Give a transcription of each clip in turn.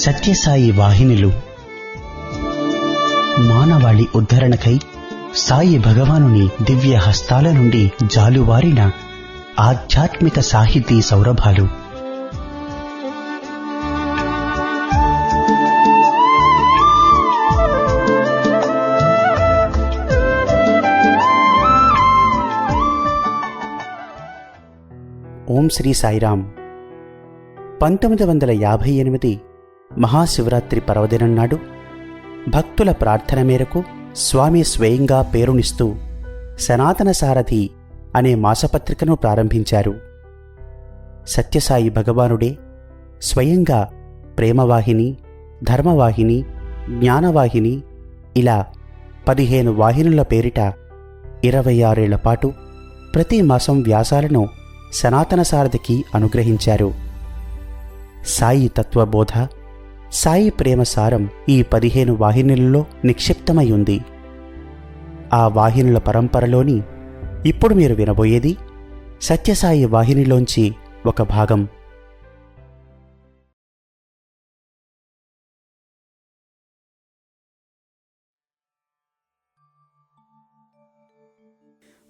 సత్యసాయి వాహినులు మానవాళి ఉద్ధరణకై సాయి భగవానుని దివ్య హస్తాల నుండి జాలువారిన ఆధ్యాత్మిక సాహితీ సౌరభాలు. ఓం శ్రీ సాయిరాం. 1958 మహాశివరాత్రి పర్వదినం నాడు భక్తుల ప్రార్థన మేరకు స్వామి స్వయంగా పేరునిస్తూ సనాతన సారథి అనే మాసపత్రికను ప్రారంభించారు. సత్యసాయి భగవానుడే స్వయంగా ప్రేమవాహిని, ధర్మవాహిని, జ్ఞానవాహిని ఇలా 15 వాహినుల పేరిట 26 ఏళ్ల పాటు ప్రతి మాసం వ్యాసాలను సనాతన సారథికి అనుగ్రహించారు. సాయి తత్వబోధ, సాయి ప్రేమ సారం ఈ 15 వాహినులలో నిక్షిప్తమై ఉంది. ఆ వాహినుల పరంపరలోని ఇప్పుడు మీరు వినబోయేది సత్యసాయి వాహినిలోంచి ఒక భాగం.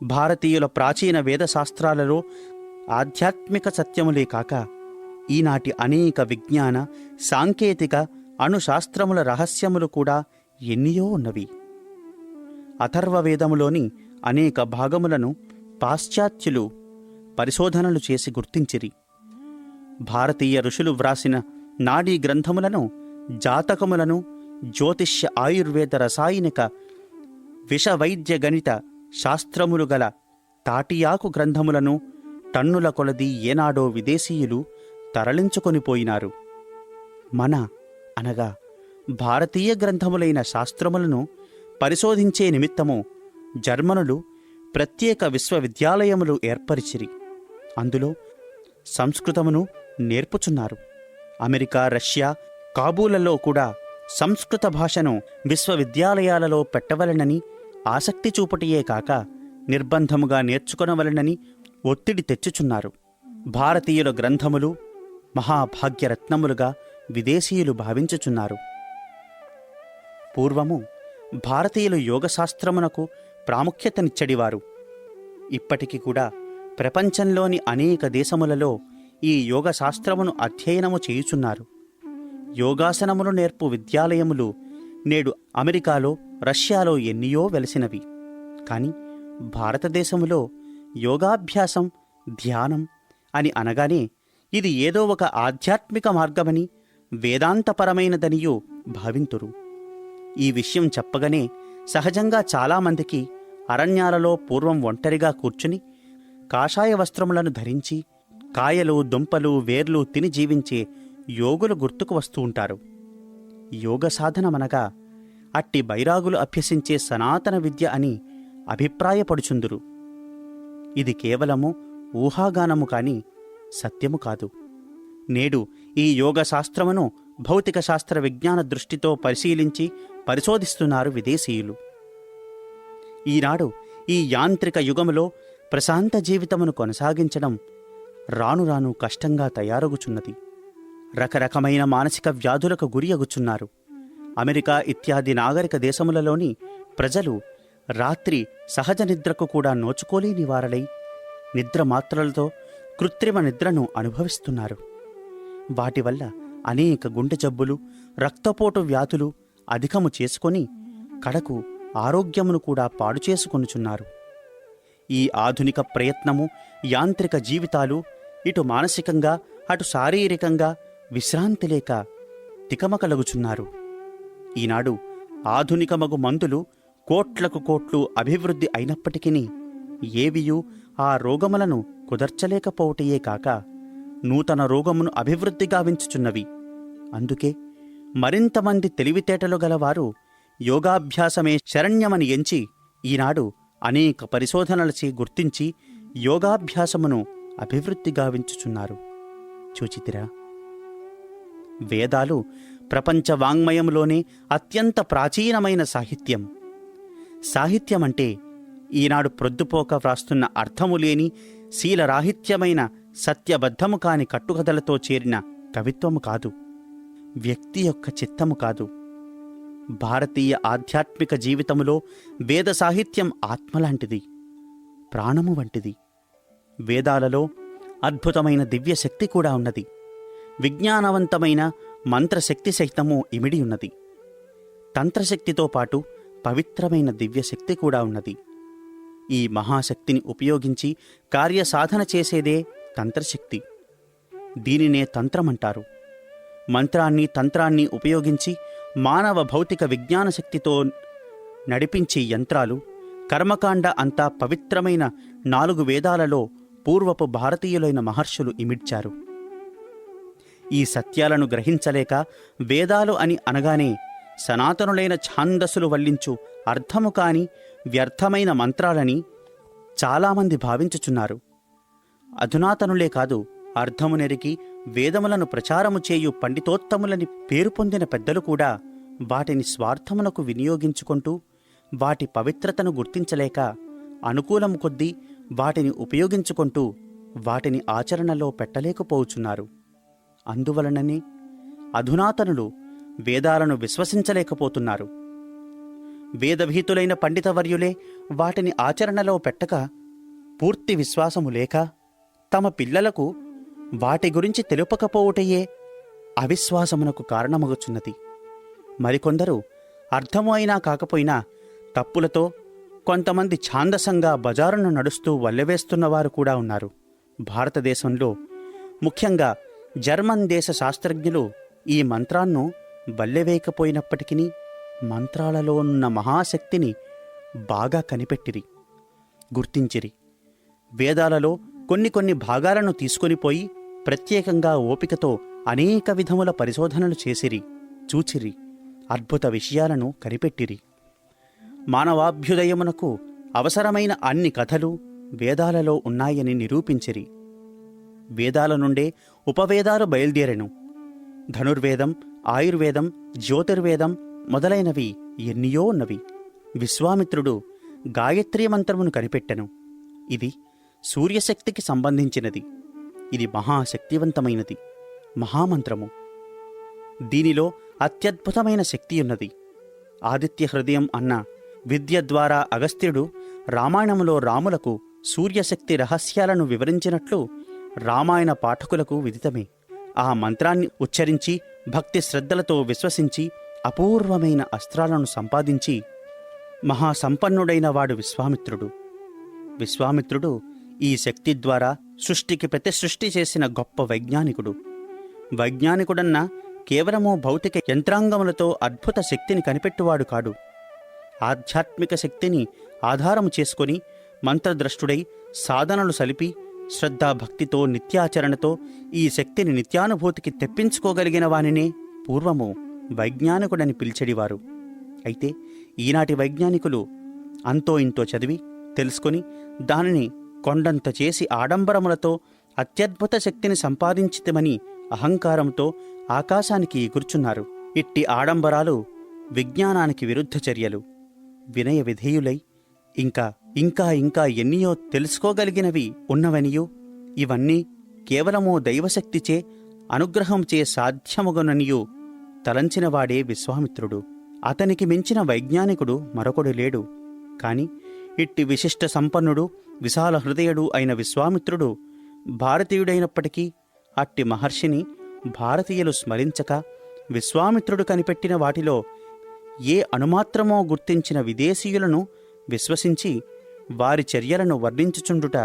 భారతీయుల ప్రాచీన వేదశాస్త్రాలలో ఆధ్యాత్మిక సత్యములే కాక ఈనాటి అనేక విజ్ఞాన, సాంకేతిక, అణుశాస్త్రముల రహస్యములు కూడా ఎన్నియో ఉన్నవి. అథర్వవేదములోని అనేక భాగములను పాశ్చాత్యులు పరిశోధనలు చేసి గుర్తించిరి. భారతీయ ఋషులు వ్రాసిన నాడీ గ్రంథములను, జాతకములను, జ్యోతిష్య, ఆయుర్వేద, రసాయనిక, విషవైద్య, గణిత శాస్త్రములు గల తాటియాకు గ్రంథములను టన్నుల కొలది ఏనాడో విదేశీయులు తరలించుకొనిపోయినారు. మన అనగా భారతీయ గ్రంథములైన శాస్త్రములను పరిశోధించే నిమిత్తము జర్మనులు ప్రత్యేక విశ్వవిద్యాలయములు ఏర్పరిచిరి. అందులో సంస్కృతమును నేర్పుచున్నారు. అమెరికా, రష్యా, కాబూలలో కూడా సంస్కృత భాషను విశ్వవిద్యాలయాలలో పెట్టవలెనని ఆసక్తి చూపటియే కాక నిర్బంధముగా నేర్చుకొనవలెనని ఒత్తిడి తెచ్చుచున్నారు. భారతీయుల గ్రంథములు మహాభాగ్యరత్నములుగా విదేశీయులు భావించుచున్నారు. పూర్వము భారతీయులు యోగశాస్త్రమునకు ప్రాముఖ్యతనిచ్చడివారు. ఇప్పటికి కూడా ప్రపంచంలోని అనేక దేశములలో ఈ యోగశాస్త్రమును అధ్యయనము చేయుచున్నారు. యోగాసనములు నేర్పు విద్యాలయములు నేడు అమెరికాలో, రష్యాలో ఎన్నియో వెలసినవి. కాని భారతదేశములో యోగాభ్యాసం, ధ్యానం అని అనగానే ఇది ఏదో ఒక ఆధ్యాత్మిక మార్గమని, వేదాంతపరమైనదనియో భావింతురు. ఈ విషయం చెప్పగానే సహజంగా చాలామందికి అరణ్యాలలో పూర్వం ఒంటరిగా కూర్చుని కాషాయ వస్త్రములను ధరించి కాయలు, దుంపలు, వేర్లు తిని జీవించే యోగులు గుర్తుకు వస్తూ ఉంటారు. యోగ సాధనమనగా అట్టి బైరాగులు అభ్యసించే సనాతన విద్య అని అభిప్రాయపడుచుందురు. ఇది కేవలము ఊహాగానము కాని సత్యము కాదు. నేడు ఈ యోగ శాస్త్రమును భౌతిక శాస్త్ర విజ్ఞాన దృష్టితో పరిశీలించి పరిశోధిస్తున్నారు విదేశీయులు. ఈనాడు ఈ యాంత్రిక యుగములో ప్రశాంత జీవితమును కొనసాగించడం రాను రాను కష్టంగా తయారగుచున్నది. రకరకమైన మానసిక వ్యాధులకు గురియగుచున్నారు. అమెరికా ఇత్యాది నాగరిక దేశములలోని ప్రజలు రాత్రి సహజ నిద్రకు కూడా నోచుకోలేని వారలై నిద్రమాత్రలతో కృత్రిమ నిద్రను అనుభవిస్తున్నారు. వాటి వల్ల అనేక గుండె జబ్బులు, రక్తపోటు వ్యాధులు అధికము చేసుకొని కడకు ఆరోగ్యమును కూడా పాడు చేసుకొనుచున్నారు. ఈ ఆధునిక ప్రయత్నము, యాంత్రిక జీవితాలు ఇటు మానసికంగా అటు శారీరకంగా విశ్రాంతి లేక తికమకలగుచున్నారు. ఈనాడు ఆధునికమగు మందులు కోట్లకు కోట్లు అభివృద్ధి అయినప్పటికీ ఏవియూ ఆ రోగములను కుదర్చలేకపోవటయే కాక నూతన రోగమును అభివృద్ధి గావించుచున్నవి. అందుకే మరింతమంది తెలివితేటలు గలవారు యోగాభ్యాసమే శరణ్యమని ఎంచి ఈనాడు అనేక పరిశోధనలచే గుర్తించి యోగాభ్యాసమును అభివృద్ధి గావించుచున్నారు. చూచితిరా, వేదాలు ప్రపంచ వాంగ్మయంలోనే అత్యంత ప్రాచీనమైన సాహిత్యం. సాహిత్యమంటే ఈనాడు ప్రొద్దుపోక వ్రాస్తున్న అర్థములేని శీలరాహిత్యమైన సత్యబద్ధము కాని కట్టుకథలతో చేరిన కవిత్వము కాదు. వ్యక్తి యొక్క చిత్తము కాదు. భారతీయ ఆధ్యాత్మిక జీవితములో వేద సాహిత్యం ఆత్మలాంటిది, ప్రాణము వంటిది. వేదాలలో అద్భుతమైన దివ్యశక్తి కూడా ఉన్నది. విజ్ఞానవంతమైన మంత్రశక్తి సహితము ఇమిడి ఉన్నది. తంత్రశక్తితో పాటు పవిత్రమైన దివ్యశక్తి కూడా ఉన్నది. ఈ మహాశక్తిని ఉపయోగించి కార్యసాధన చేసేదే తంత్రశక్తి. దీనినే తంత్రమంటారు. మంత్రాన్ని తంత్రాన్ని ఉపయోగించి మానవ భౌతిక విజ్ఞాన శక్తితో నడిపించే యంత్రాలు, కర్మకాండ అంతా పవిత్రమైన 4 వేదాలలో పూర్వపు భారతీయులైన మహర్షులు ఇమిడ్చారు. ఈ సత్యాలను గ్రహించలేక వేదాలు అని అనగానే సనాతనులైన ఛాందసులు వల్లించు అర్థము కాని వ్యర్థమైన మంత్రాలని చాలామంది భావించుచున్నారు. అధునాతనులే కాదు, అర్థము నెరికి వేదములను ప్రచారము చేయు పండితోత్తములని పేరు పొందిన పెద్దలు కూడా వాటిని స్వార్థమునకు వినియోగించుకుంటూ వాటి పవిత్రతను గుర్తించలేక అనుకూలము కొద్దీ వాటిని ఉపయోగించుకుంటూ వాటిని ఆచరణలో పెట్టలేకపోవచ్చున్నారు. అందువలననే అధునాతనులు వేదాలను విశ్వసించలేకపోతున్నారు. వేదభీతులైన పండితవర్యులే వాటిని ఆచరణలో పెట్టక, పూర్తి విశ్వాసము లేక తమ పిల్లలకు వాటి గురించి తెలుపకపోవుటయే అవిశ్వాసమునకు కారణమగుచున్నది. మరికొందరు అర్థము అయినా కాకపోయినా తప్పులతో కొంతమంది ఛాందసంగా బజారును నడుస్తూ వల్లెవేస్తున్నవారు కూడా ఉన్నారు. భారతదేశంలో ముఖ్యంగా జర్మన్ దేశ శాస్త్రజ్ఞులు ఈ మంత్రాన్ని వల్లెవేయకపోయినప్పటికీ మంత్రాలలో ఉన్న మహాశక్తిని బాగా కనిపెట్టిరి, గుర్తించిరి. వేదాలలో కొన్ని భాగాలను తీసుకొనిపోయి ప్రత్యేకంగా ఓపికతో అనేక విధముల పరిశోధనలు చేసిరి, చూచిరి, అద్భుత విషయాలను కనిపెట్టిరి. మానవాభ్యుదయమునకు అవసరమైన అన్ని కథలు వేదాలలో ఉన్నాయని నిరూపించిరి. వేదాల నుండే ఉపవేదాలు బయలుదేరెను. ధనుర్వేదం, ఆయుర్వేదం, జ్యోతిర్వేదం మొదలైనవి ఎన్నియో ఉన్నవి. విశ్వామిత్రుడు గాయత్రీ మంత్రమును కనిపెట్టెను. ఇది సూర్యశక్తికి సంబంధించినది. ఇది మహాశక్తివంతమైనది, మహామంత్రము. దీనిలో అత్యద్భుతమైన శక్తియున్నది. ఆదిత్య హృదయం అన్న విద్య ద్వారా అగస్త్యుడు రామాయణంలో రాములకు సూర్యశక్తి రహస్యాలను వివరించినట్లు రామాయణ పాఠకులకు విదితమే. ఆ మంత్రాన్ని ఉచ్చరించి భక్తి శ్రద్ధలతో విశ్వసించి అపూర్వమైన అస్త్రాలను సంపాదించి మహాసంపన్నుడైన వాడు విశ్వామిత్రుడు. విశ్వామిత్రుడు ఈ శక్తి ద్వారా సృష్టికి ప్రతిసృష్టి చేసిన గొప్ప వైజ్ఞానికుడు. వైజ్ఞానికుడన్నా కేవలము భౌతిక యంత్రాంగములతో అద్భుత శక్తిని కనిపెట్టువాడు కాడు. ఆధ్యాత్మిక శక్తిని ఆధారము చేసుకొని మంత్రద్రష్టుడై సాధనలు సలిపి శ్రద్ధాభక్తితో నిత్యాచరణతో ఈ శక్తిని నిత్యానుభూతికి తెప్పించుకోగలిగిన వానినే పూర్వము వైజ్ఞానికుడని పిలిచెడివారు. అయితే ఈనాటి వైజ్ఞానికులు అంతో ఇంతో చదివి తెలుసుకొని దానిని కొండంత చేసి ఆడంబరములతో అత్యద్భుత శక్తిని సంపాదించితమని అహంకారంతో ఆకాశానికి ఎగుర్చున్నారు. ఇట్టి ఆడంబరాలు విజ్ఞానానికి విరుద్ధ చర్యలు. వినయ విధేయులై ఇంకా ఎన్నియో తెలుసుకోగలిగినవి ఉన్నవనియో ఇవన్నీ కేవలమో దైవశక్తిచే అనుగ్రహంచే సాధ్యముగననియు తలంచినవాడే విశ్వామిత్రుడు. అతనికి మించిన వైజ్ఞానికుడు మరొకడు లేడు. కాని ఇట్టి విశిష్ట సంపన్నుడు విశాల హృదయుడు అయిన విశ్వామిత్రుడు భారతీయుడైనప్పటికీ అట్టి మహర్షిని భారతీయులు స్మరించక విశ్వామిత్రుడు కనిపెట్టిన వాటిలో ఏ అణుమాత్రమో గుర్తించిన విదేశీయులను విశ్వసించి వారి చర్యలను వర్ణించుచుండుట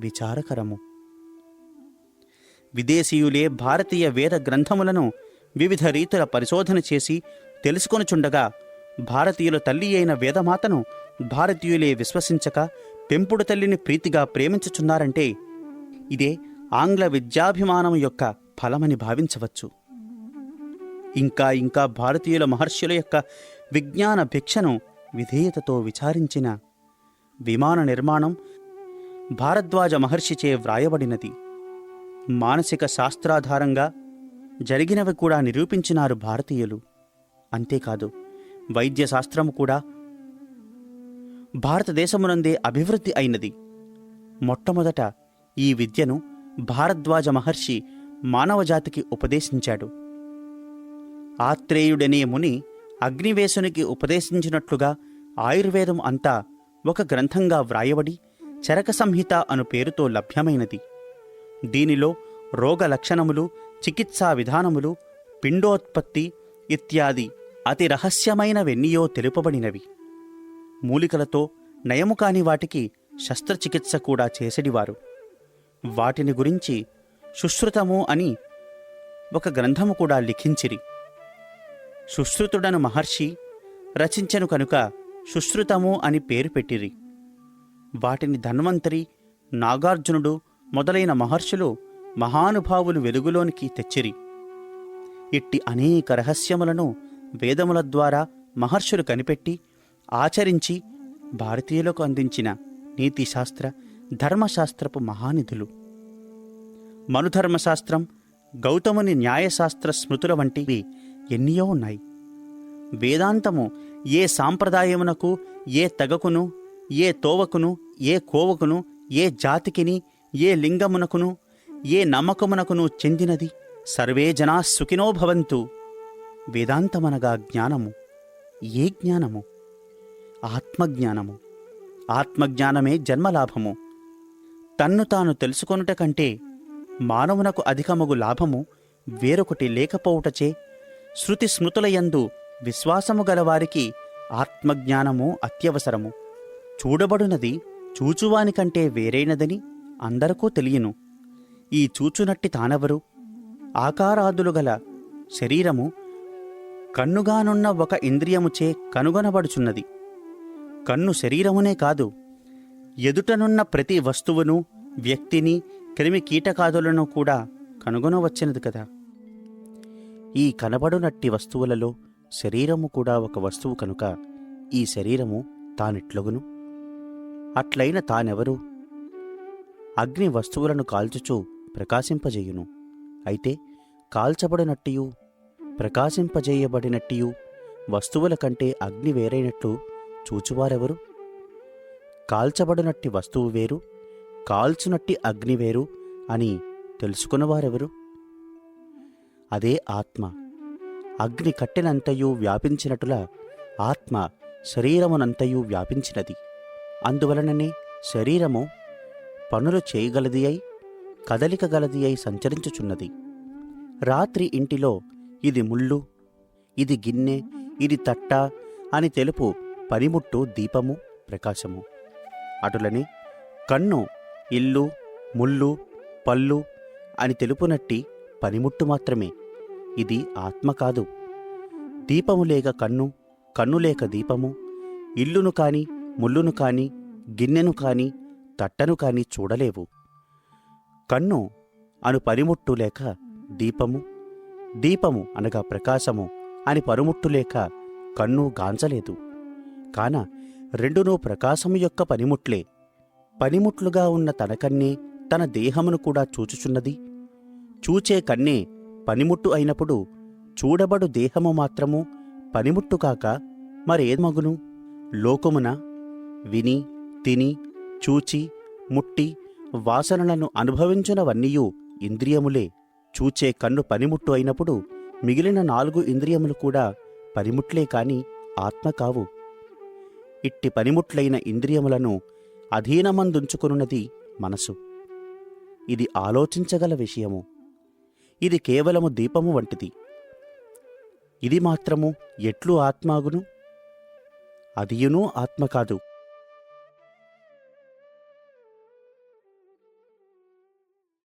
విచారకరము. విదేశీయులే భారతీయ వేద గ్రంథములను వివిధ రీతుల పరిశోధన చేసి తెలుసుకొనుచుండగా భారతీయుల తల్లి అయిన వేదమాతను భారతీయులే విశ్వసించక పెంపుడు తల్లిని ప్రీతిగా ప్రేమించుచున్నారంటే ఇదే ఆంగ్ల విద్యాభిమానం యొక్క ఫలమని భావించవచ్చు. ఇంకా భారతీయుల మహర్షుల యొక్క విజ్ఞాన భిక్షను విధేయతతో విచారించిన విమాన నిర్మాణం భారద్వాజ మహర్షిచే వ్రాయబడినది. మానసిక శాస్త్రాధారంగా జరిగినవి కూడా నిరూపించినారు భారతీయులు. అంతేకాదు వైద్య శాస్త్రము కూడా భారతదేశమునందే అభివృద్ధి అయినది. మొట్టమొదట ఈ విద్యను భారద్వాజ మహర్షి మానవజాతికి ఉపదేశించాడు. ఆత్రేయుడనే ముని అగ్నివేశునికి ఉపదేశించినట్లుగా ఆయుర్వేదం అంతా ఒక గ్రంథంగా వ్రాయబడి చరక సంహిత అను పేరుతో లభ్యమైనది. దీనిలో రోగ లక్షణములు, చికిత్సా విధానములు, పిండోత్పత్తి ఇత్యాది అతి రహస్యమైనవెన్నియో తెలుపబడినవి. మూలికలతో నయము కాని వాటికి శస్త్రచికిత్స కూడా చేసెడివారు. వాటిని గురించి సుశ్రుతము అని ఒక గ్రంథము కూడా లిఖించిరి. సుశ్రుతుడను మహర్షి రచించెను కనుక సుశ్రుతము అని పేరు పెట్టిరి. వాటిని ధన్వంతరి, నాగార్జునుడు మొదలైన మహర్షులు మహానుభావులు వెలుగులోనికి తెచ్చిరి. ఇట్టి అనేక రహస్యములను వేదముల ద్వారా మహర్షులు కనిపెట్టి ఆచరించి భారతీయులకు అందించిన నీతిశాస్త్ర, ధర్మశాస్త్రపు మహానిధులు. మనుధర్మశాస్త్రం, గౌతముని న్యాయశాస్త్ర స్మృతుల వంటివి ఎన్నియో ఉన్నాయి. వేదాంతము ఏ సాంప్రదాయమునకు, ఏ తెగకును, ఏ తోవకును, ఏ కోవకును, ఏ జాతికిని, ఏ లింగమునకును, ఏ నమ్మకమునకును చెందినది. సర్వే జనా సుఖినో భవంతు. వేదాంతమనగా జ్ఞానము. ఏ జ్ఞానము? ఆత్మజ్ఞానము. ఆత్మజ్ఞానమే జన్మలాభము. తన్ను తాను తెలుసుకొనుట కంటే మానవునకు అధికమగు లాభము వేరొకటి లేకపోవుటచే శృతి స్మృతులయందు విశ్వాసము గలవారికి ఆత్మజ్ఞానము అత్యవసరము. చూడబడునది చూచువానికంటే వేరైనదని అందరకూ తెలియను. ఈ చూచునట్టి తానెవరు? ఆకారాదులు గల శరీరము కన్నుగానున్న ఒక ఇంద్రియముచే కనుగొనబడుచున్నది. కన్ను శరీరమునే కాదు, ఎదుటనున్న ప్రతి వస్తువును, వ్యక్తిని, క్రిమి కీటకాదులను కూడా కనుగొనవచ్చినది కదా. ఈ కనబడునట్టి వస్తువులలో శరీరము కూడా ఒక వస్తువు కనుక ఈ శరీరము తానెట్లగును? అట్లైన తానెవరు? అగ్ని వస్తువులను కాల్చుచూ ప్రకాశింపజేయును. అయితే కాల్చబడినట్టియు ప్రకాశింపజేయబడినట్టియు వస్తువుల కంటే అగ్ని వేరైనట్లు చూచువారెవరు? కాల్చబడినట్టి వస్తువు వేరు, కాల్చునట్టి అగ్ని వేరు అని తెలుసుకున్నవారెవరు? అదే ఆత్మ. అగ్ని కట్టెనంతయు వ్యాపించినట్టులా ఆత్మ శరీరమునంతయు వ్యాపించినది. అందువలననే శరీరము పనులు చేయగలది అయి, కదలిక గలది అయి సంచరించుచున్నది. రాత్రి ఇంటిలో ఇది ముళ్ళు, ఇది గిన్నె, ఇది తట్ట అని తెలుపు పనిముట్టు దీపము, ప్రకాశము. అటులనే కన్ను ఇల్లు, ముళ్ళు, పళ్ళు అని తెలుపునట్టి పనిముట్టు మాత్రమే. ఇది ఆత్మ కాదు. దీపము లేక కన్ను, కన్ను లేక దీపము, ఇల్లును కాని, ముళ్ళును కాని, గిన్నెను కాని, తట్టను కాని చూడలేవు. కన్ను అను పనిముట్టు లేక దీపము, దీపము అనగా ప్రకాశము అని పరుముట్టు లేక కన్ను గాంచలేదు. కాన రెండునూ ప్రకాశము యొక్క పనిముట్లే. పనిముట్లుగా ఉన్న తన కన్నే తన దేహమును కూడా చూచుచున్నది. చూచే కన్నే పనిముట్టు అయినప్పుడు చూడబడు దేహము మాత్రము పనిముట్టు కాక మరేమగును? లోకమున విని, తిని, చూచి, ముట్టి, వాసనలను అనుభవించునవన్నీయు ఇంద్రియములే. చూచే కన్ను పనిముట్టు అయినప్పుడు మిగిలిన 4 ఇంద్రియములు కూడా పనిముట్లే కాని ఆత్మ కావు. ఇట్టి పనిముట్లైన ఇంద్రియములను అధీనమందుంచుకొనున్నది మనసు. ఇది ఆలోచించగల విషయము. ఇది కేవలము దీపము వంటిది. ఇది మాత్రము ఎట్లు ఆత్మాగును? అదియునూ ఆత్మ కాదు.